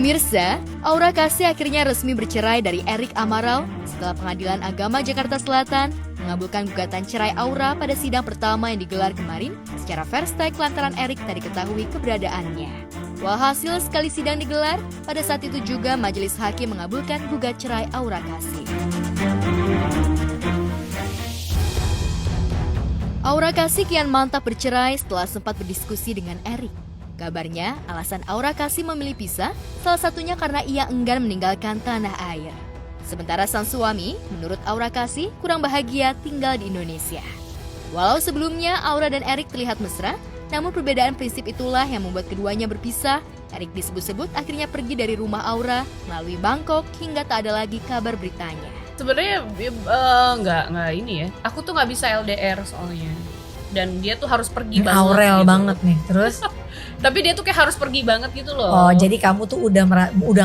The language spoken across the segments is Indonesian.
Pemirsa, Aura Kasih akhirnya resmi bercerai dari Erik Amaral setelah Pengadilan Agama Jakarta Selatan mengabulkan gugatan cerai Aura pada sidang pertama yang digelar kemarin secara first take lantaran Erik tak diketahui keberadaannya. Walhasil sekali sidang digelar, pada saat itu juga majelis hakim mengabulkan gugat cerai Aura Kasih. Aura Kasih kian mantap bercerai setelah sempat berdiskusi dengan Erik. Kabarnya, alasan Aura Kasih memilih pisah, salah satunya karena ia enggan meninggalkan tanah air. Sementara sang suami, menurut Aura Kasih, kurang bahagia tinggal di Indonesia. Walau sebelumnya Aura dan Erik terlihat mesra, namun perbedaan prinsip itulah yang membuat keduanya berpisah. Erik disebut-sebut akhirnya pergi dari rumah Aura melalui Bangkok hingga tak ada lagi kabar beritanya. Sebenarnya nggak ini ya. Aku tuh nggak bisa LDR soalnya. Dan dia tuh harus pergi banget. Aurel gitu. banget nih. Terus? Tapi dia tuh kayak harus pergi banget gitu loh. Oh, jadi kamu tuh udah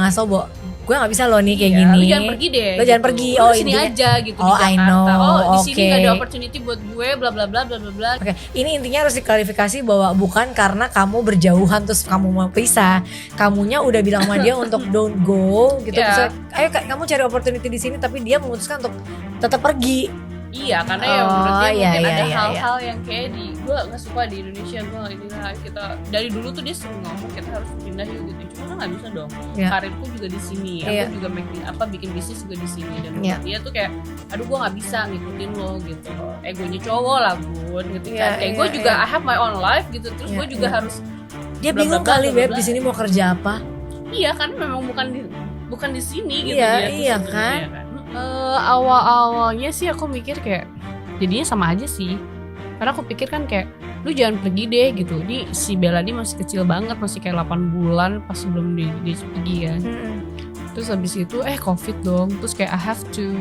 ngasih Bo, gue nggak bisa loh nih kayak gini. Lu jangan pergi deh. Lu jangan pergi. Lu sini aja gitu di Jakarta. I know. Di sini nggak ada opportunity buat gue. Bla bla bla bla bla bla. Oke, ini intinya harus diklarifikasi bahwa bukan karena kamu berjauhan terus kamu mau pisah. Kamunya udah bilang sama dia untuk don't go gitu. Yeah. Terus, ayo kamu cari opportunity di sini, tapi dia memutuskan untuk tetap pergi. Iya, karena ya menurut dia iya, mungkin iya, ada iya, hal-hal yang kayak gue nggak suka di Indonesia. Gue inilah kita dari dulu tuh dia sering ngomong kita harus pindah gitu. Cuma kan nggak bisa dong. Yeah. Karirku juga di sini. Yeah. Aku juga bikin bisnis juga di sini. Dan Yeah. dia tuh kayak, aduh gue nggak bisa ngikutin lo gitu. Egonya cowok lah bun gitu kan. Kayak gue juga I have my own life gitu. Terus gue juga harus. Dia bingung kali Beb di sini mau kerja apa? Iya kan memang bukan di sini gitu iya, dia. Iya kan. Awal-awalnya sih aku mikir kayak jadinya sama aja sih, karena aku pikir kan kayak lu jangan pergi deh gitu. Ini si Bella ini masih kecil banget, masih kayak 8 bulan pas sebelum dia pergi kan. Terus habis itu covid dong, terus kayak I have to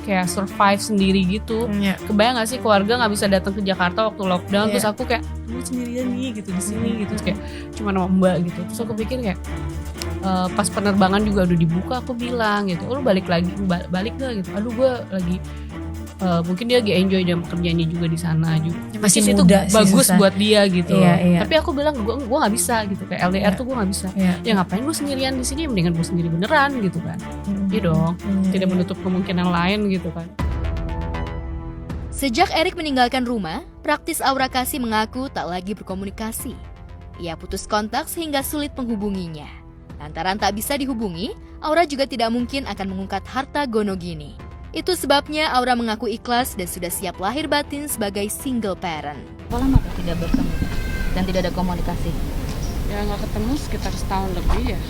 kayak survive sendiri gitu. Kebayang gak sih keluarga nggak bisa datang ke Jakarta waktu lockdown. Terus aku kayak lu sendirian nih gitu di sini gitu. Terus kayak cuma sama Mbak gitu. Terus aku pikir kayak pas penerbangan juga udah dibuka, aku bilang gitu, lu balik gak gitu. Aduh gue lagi mungkin dia lagi enjoy jam kerjanya juga di sana juga. Masih itu muda sih, bagus susah. buat dia gitu. Iya. Tapi aku bilang gue nggak bisa gitu, kayak LDR tuh gue nggak bisa. Ya ngapain gue sendirian di sini, mendingan gue sendiri beneran gitu kan. Iya dong, tidak menutup kemungkinan lain gitu kan. Sejak Erik meninggalkan rumah, praktis Aura Kasih mengaku tak lagi berkomunikasi. Ia putus kontak sehingga sulit menghubunginya. Lantaran tak bisa dihubungi, Aura juga tidak mungkin akan mengungkap harta gono gini. Itu sebabnya Aura mengaku ikhlas dan sudah siap lahir batin sebagai single parent. Berapa lama tidak bertemu dan tidak ada komunikasi? Ya nggak ketemu sekitar setahun lebih ya.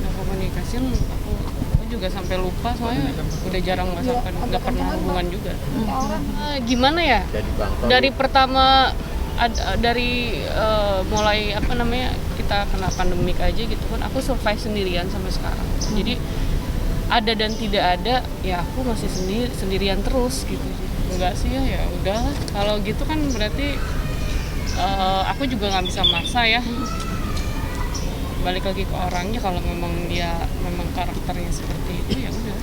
Nggak komunikasi, aku juga sampai lupa soalnya udah jarang nggak pernah hubungan juga. Gimana ya? Dari pertama mulai kita kena pandemik aja gitu kan, aku survive sendirian sampai sekarang. Jadi ada dan tidak ada, ya aku masih sendirian terus gitu. Enggak sih ya udah. Kalau gitu kan berarti aku juga nggak bisa maksa ya. Balik lagi ke orangnya, kalau memang dia karakternya seperti itu ya udah.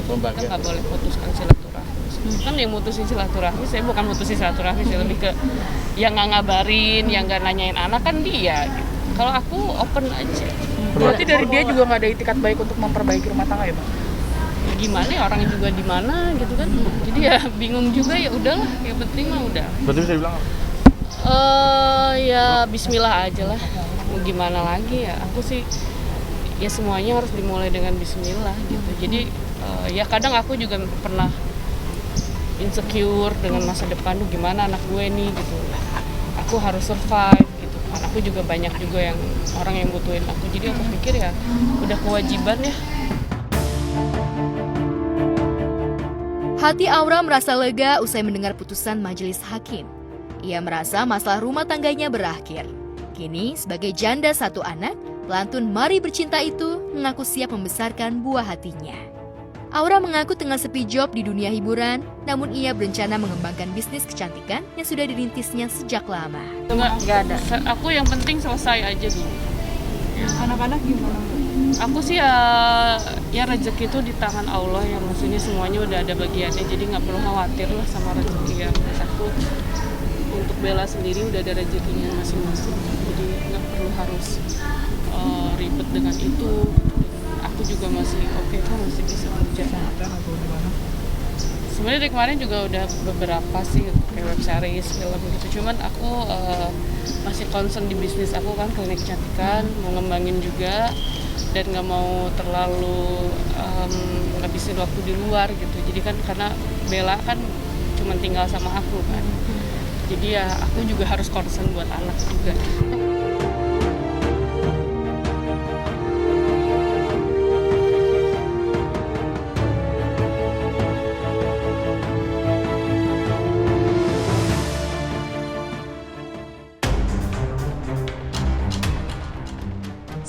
Kita nggak boleh putuskan silaturahmi. Kan yang mutusin silaturahmi, saya bukan mutusin silaturahmi, saya lebih ke yang nggak ngabarin, yang nggak nanyain anak kan dia gitu. Kalau aku open aja. Berarti dari dia juga nggak ada itikat baik untuk memperbaiki rumah tangga ya Bang? Gimana ya, orangnya juga di mana gitu kan. Jadi ya bingung juga, ya udahlah, yang penting mah udah. Berarti bisa dibilang ya bismillah aja lah. Mau gimana lagi ya, aku sih ya semuanya harus dimulai dengan bismillah gitu. Jadi ya kadang aku juga pernah insecure dengan masa depan, gimana anak gue nih gitu. Aku harus survive gitu. Aku juga banyak juga yang orang yang butuhin aku. Jadi aku pikir ya udah kewajiban ya. Hati Aura merasa lega usai mendengar putusan majelis hakim. Ia merasa masalah rumah tangganya berakhir. Kini, sebagai janda satu anak, pelantun Mari Bercinta itu mengaku siap membesarkan buah hatinya. Aura mengaku tengah sepi job di dunia hiburan, namun ia berencana mengembangkan bisnis kecantikan yang sudah dirintisnya sejak lama. Enggak ada. Aku yang penting selesai aja dulu. Anak-anak gimana? Aku sih ya rezeki itu di tangan Allah ya, maksudnya semuanya udah ada bagiannya, jadi nggak perlu khawatir lah sama rezeki ya. Aku untuk Bella sendiri udah ada rezekinya masing-masing, jadi nggak perlu harus ribet dengan itu. Aku juga masih oke kok, masih bisa kerja. Sebenarnya dari kemarin juga udah beberapa sih kayak web series, film gitu. Cuman aku masih concern di bisnis aku kan, klinik kecantikan, mau ngembangin juga dan nggak mau terlalu ngabisin waktu di luar gitu. Jadi kan karena Bella kan cuma tinggal sama aku kan. Jadi ya aku juga harus concern buat anak juga.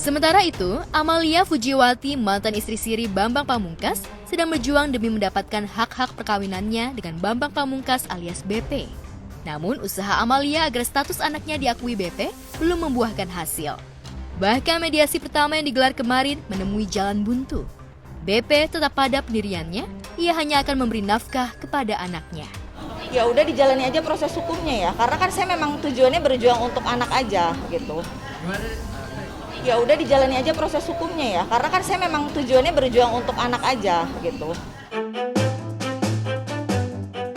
Sementara itu, Amalia Fujiwati, mantan istri Siri Bambang Pamungkas, sedang berjuang demi mendapatkan hak-hak perkawinannya dengan Bambang Pamungkas alias BP. Namun, usaha Amalia agar status anaknya diakui BP belum membuahkan hasil. Bahkan mediasi pertama yang digelar kemarin menemui jalan buntu. BP tetap pada pendiriannya, ia hanya akan memberi nafkah kepada anaknya. Ya udah dijalani aja proses hukumnya ya, karena kan saya memang tujuannya berjuang untuk anak aja gitu. Ya udah dijalani aja proses hukumnya ya, karena kan saya memang tujuannya berjuang untuk anak aja gitu.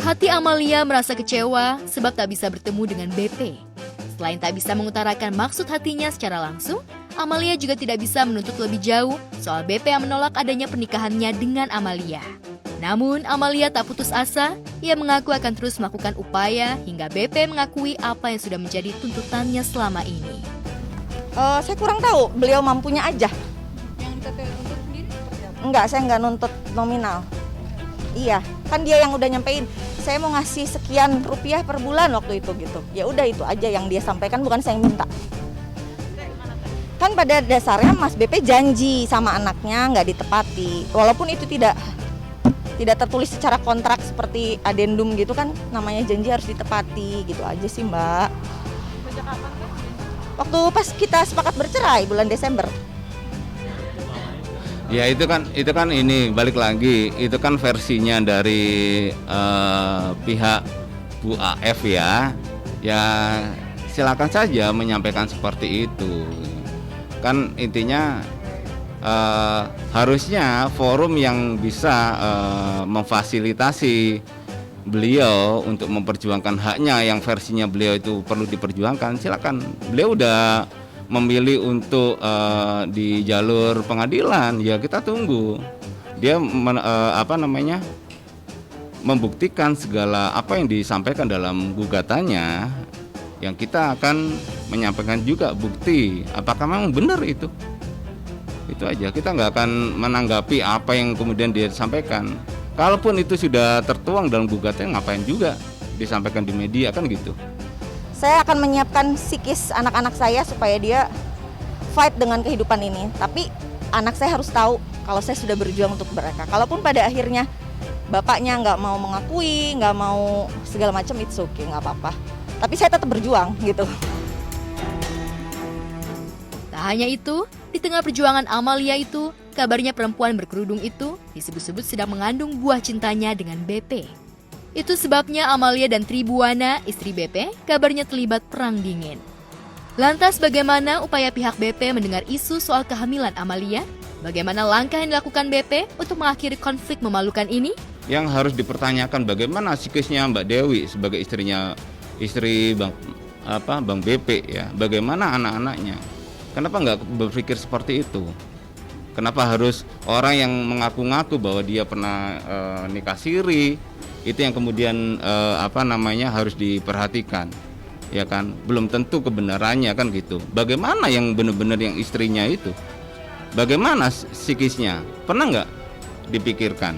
Hati Amalia merasa kecewa sebab tak bisa bertemu dengan BP. Selain tak bisa mengutarakan maksud hatinya secara langsung, Amalia juga tidak bisa menuntut lebih jauh soal BP yang menolak adanya pernikahannya dengan Amalia. Namun, Amalia tak putus asa, ia mengaku akan terus melakukan upaya hingga BP mengakui apa yang sudah menjadi tuntutannya selama ini. Saya kurang tahu, beliau mampunya aja. Yang teteh untuk sendiri seperti apa? Enggak, saya nggak nuntut nominal. Iya, kan dia yang udah nyampein, saya mau ngasih sekian rupiah per bulan waktu itu gitu. Ya udah itu aja yang dia sampaikan, bukan saya yang minta. Kan pada dasarnya Mas BP janji sama anaknya nggak ditepati. Walaupun itu tidak tertulis secara kontrak seperti adendum gitu kan, namanya janji harus ditepati gitu aja sih Mbak. Sejak kapan kan? Waktu pas kita sepakat bercerai bulan Desember. Ya itu kan ini balik lagi, itu kan versinya dari pihak Bu AF ya. Ya silakan saja menyampaikan seperti itu. Kan intinya harusnya forum yang bisa memfasilitasi beliau untuk memperjuangkan haknya yang versinya beliau itu perlu diperjuangkan, silakan. Beliau udah memilih untuk di jalur pengadilan, ya kita tunggu dia membuktikan segala apa yang disampaikan dalam gugatannya, yang kita akan menyampaikan juga bukti apakah memang benar itu aja. Kita nggak akan menanggapi apa yang kemudian dia sampaikan. Kalaupun itu sudah tertuang dalam gugatan, ngapain juga disampaikan di media, kan gitu. Saya akan menyiapkan psikis anak-anak saya supaya dia fight dengan kehidupan ini. Tapi anak saya harus tahu kalau saya sudah berjuang untuk mereka. Kalaupun pada akhirnya bapaknya nggak mau mengakui, nggak mau segala macam, it's okay, nggak apa-apa. Tapi saya tetap berjuang gitu. Tak hanya itu, di tengah perjuangan Amalia itu, kabarnya perempuan berkerudung itu disebut-sebut sedang mengandung buah cintanya dengan BP. Itu sebabnya Amalia dan Tribuana, istri BP, kabarnya terlibat perang dingin. Lantas bagaimana upaya pihak BP mendengar isu soal kehamilan Amalia? Bagaimana langkah yang dilakukan BP untuk mengakhiri konflik memalukan ini? Yang harus dipertanyakan bagaimana psikisnya Mbak Dewi sebagai istri Bang BP ya. Bagaimana anak-anaknya? Kenapa nggak berpikir seperti itu? Kenapa harus orang yang mengaku-ngaku bahwa dia pernah nikah siri, itu yang kemudian harus diperhatikan, ya kan? Belum tentu kebenarannya kan gitu. Bagaimana yang benar-benar yang istrinya itu? Bagaimana psikisnya? Pernah nggak dipikirkan?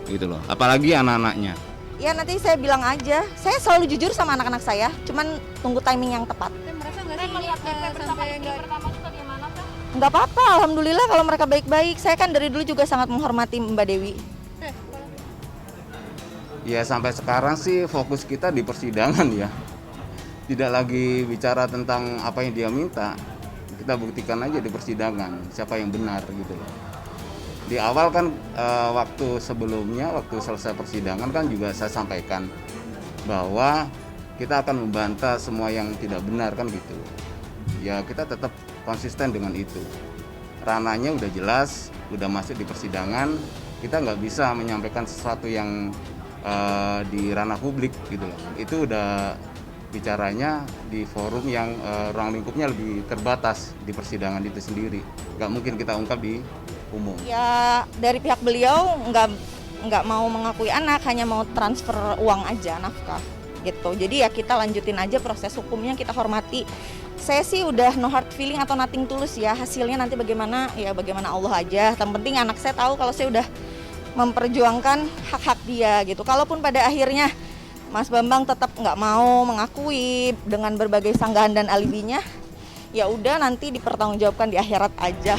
Gitu loh. Apalagi anak-anaknya. Ya nanti saya bilang aja, saya selalu jujur sama anak-anak saya, cuman tunggu timing yang tepat. Merasa nggak sih melihat sampai nggak pertama itu bagaimana kan? Nggak apa-apa, alhamdulillah kalau mereka baik-baik. Saya kan dari dulu juga sangat menghormati Mbak Dewi. Ya sampai sekarang sih fokus kita di persidangan ya. Tidak lagi bicara tentang apa yang dia minta. Kita buktikan aja di persidangan siapa yang benar gitu loh. Di awal kan waktu sebelumnya, waktu selesai persidangan kan juga saya sampaikan bahwa kita akan membantah semua yang tidak benar kan gitu. Ya kita tetap konsisten dengan itu. Ranahnya udah jelas, udah masuk di persidangan, kita nggak bisa menyampaikan sesuatu yang di ranah publik gitu loh. Itu udah bicaranya di forum yang ruang lingkupnya lebih terbatas di persidangan itu sendiri. Nggak mungkin kita ungkap di umum. Ya dari pihak beliau nggak mau mengakui anak, hanya mau transfer uang aja, nafkah gitu. Jadi ya kita lanjutin aja proses hukumnya, kita hormati. Saya sih udah no hard feeling atau nothing tulus ya, hasilnya nanti bagaimana ya bagaimana Allah aja. Yang penting anak saya tahu kalau saya udah memperjuangkan hak-hak dia gitu. Kalaupun pada akhirnya Mas Bambang tetap nggak mau mengakui dengan berbagai sanggahan dan alibinya, ya udah nanti dipertanggungjawabkan di akhirat aja.